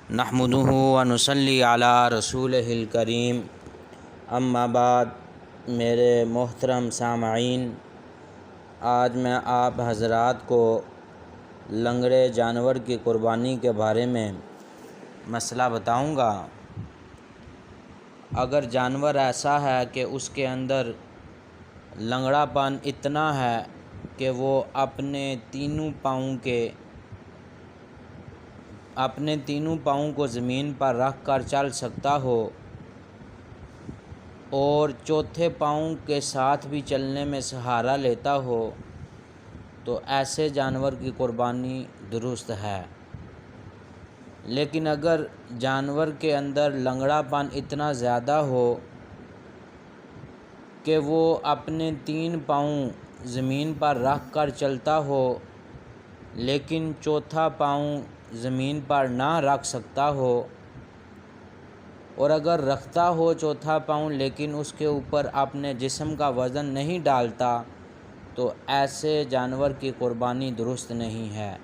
نحمدہ و نصلی علی رسولہ الکریم، اما بعد۔ میرے محترم سامعین، آج میں آپ حضرات کو لنگڑے جانور کی قربانی کے بارے میں مسئلہ بتاؤں گا۔ اگر جانور ایسا ہے کہ اس کے اندر لنگڑا پن اتنا ہے کہ وہ اپنے تینوں پاؤں کو زمین پر رکھ کر چل سکتا ہو اور چوتھے پاؤں کے ساتھ بھی چلنے میں سہارا لیتا ہو، تو ایسے جانور کی قربانی درست ہے۔ لیکن اگر جانور کے اندر لنگڑا پن اتنا زیادہ ہو کہ وہ اپنے 3 پاؤں زمین پر رکھ کر چلتا ہو لیکن چوتھا پاؤں زمین پر نہ رکھ سکتا ہو، اور اگر رکھتا ہو چوتھا پاؤں لیکن اس کے اوپر اپنے جسم کا وزن نہیں ڈالتا، تو ایسے جانور کی قربانی درست نہیں ہے۔